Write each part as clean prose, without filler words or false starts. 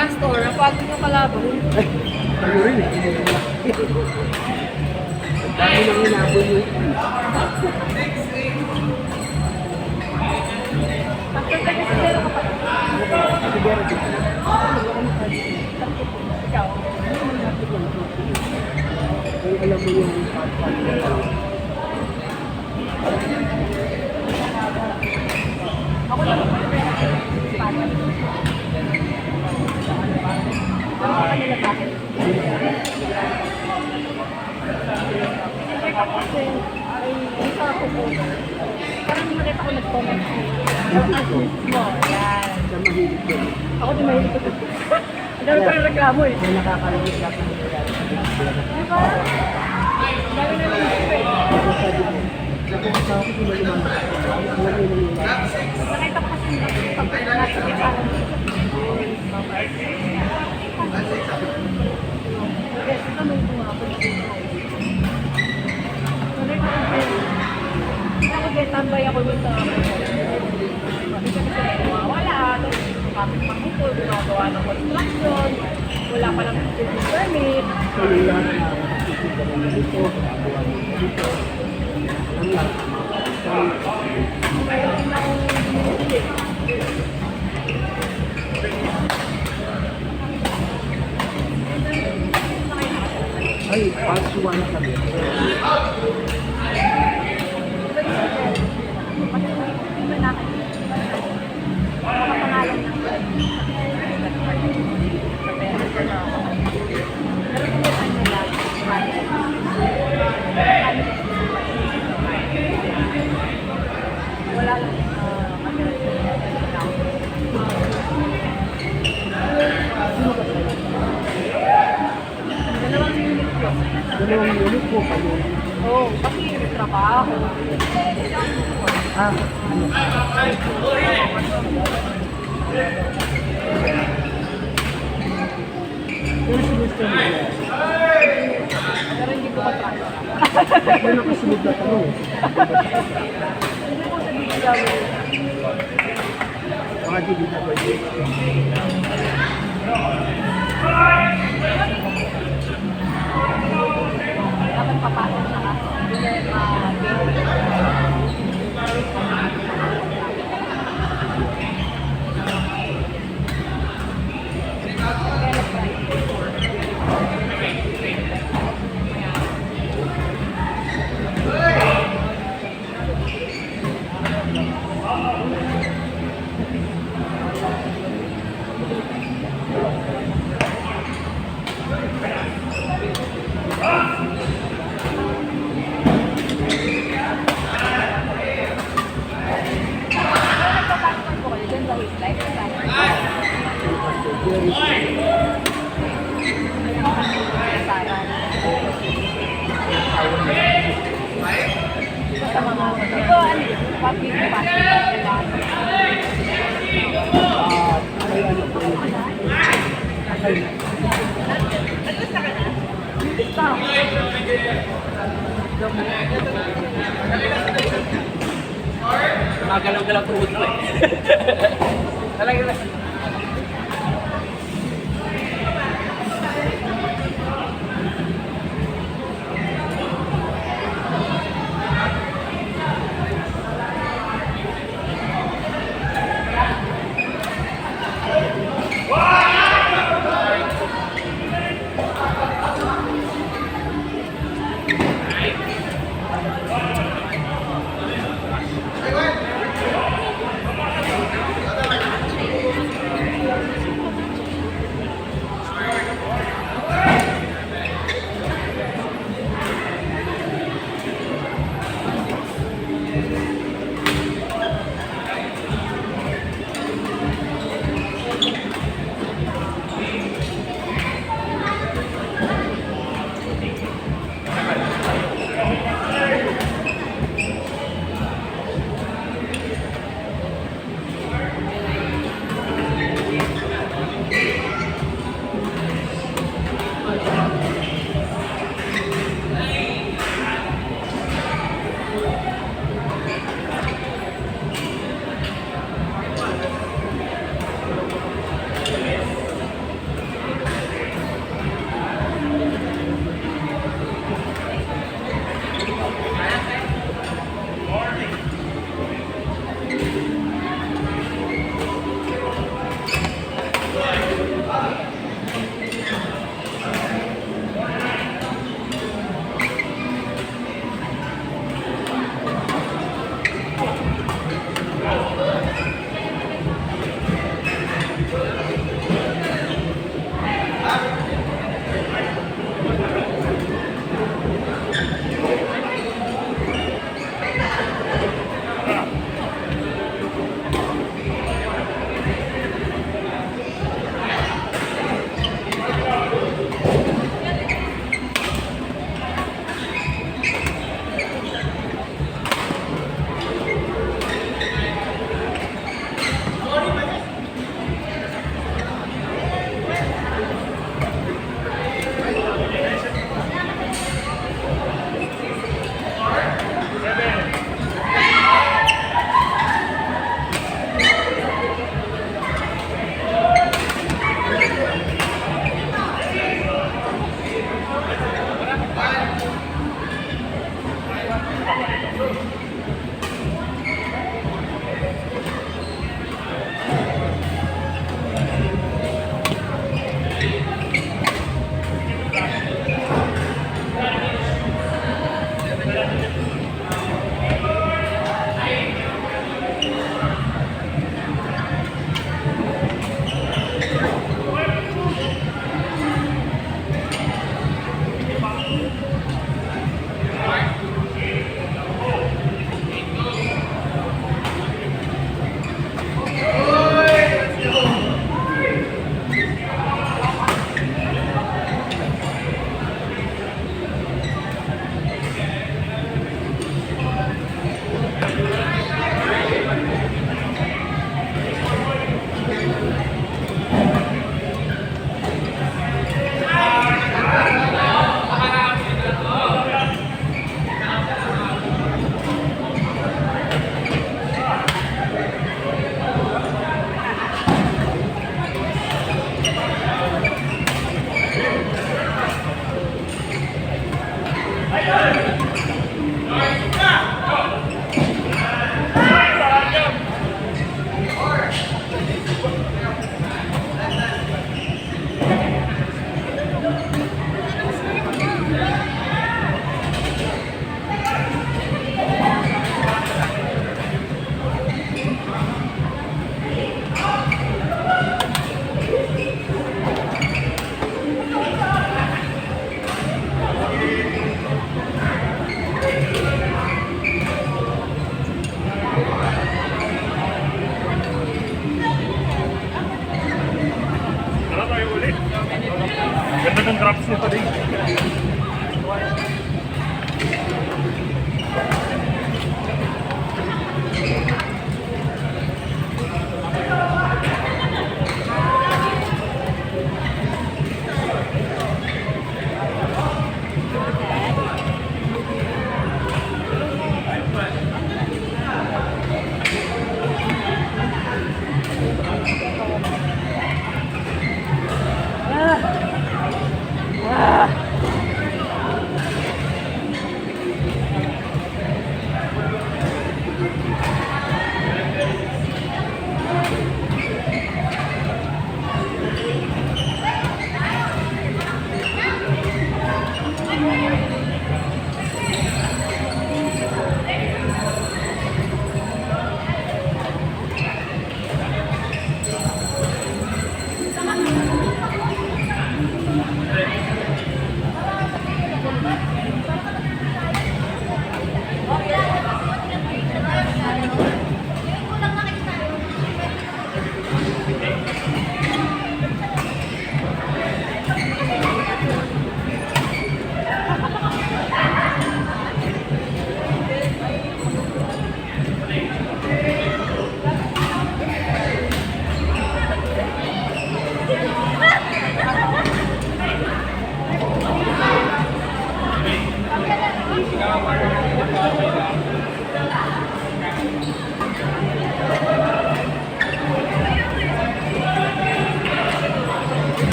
Pastor, napagod yung kalaban. Ano rin eh. Dami nang inabot yun. Pastor, taga-sigero ka pa. Siguro dito. Ikaw. Kung alam mo yung Ako lang. Parang hindi makita ko nag-comment. Yan. sa mahilig ko. Ako din mahilig ko. Ang dami ko yung reklamo eh. May nakakarinig na kung Di ba? Ang dami na yung eh. nakukusa ako kung malimang. Alam mo yung Nakita ko kasi pag-nasa yung parang yes, ito may tumapon dito. Tambay ako dun sa wala. Kapit pangkukul, ginagawa ng construction, wala pa lang building permit. so yung lahat na nakikita mo dito, nagawa mo dito. Ang lahat. Mayroon din akong binibili. Ay, part 1 kami. Wala lang Dalawang unit po kayo. oo, kasi trabaho. Ah, ano? Pero sinusto mo yan. Pero hindi ko mag-trabaho. Yan ang kasunod na tanong eh. Hindi ko sa bigla mo. Mga hindi na pwede. Dapat papasok na ka. Sa mga ito, ano yun? Public festival. Ay, ano po yun? Ay, Magalaw-galaw po ito eh. Talaga na.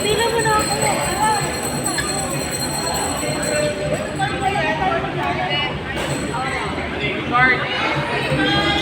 Bila mo na ako. Short.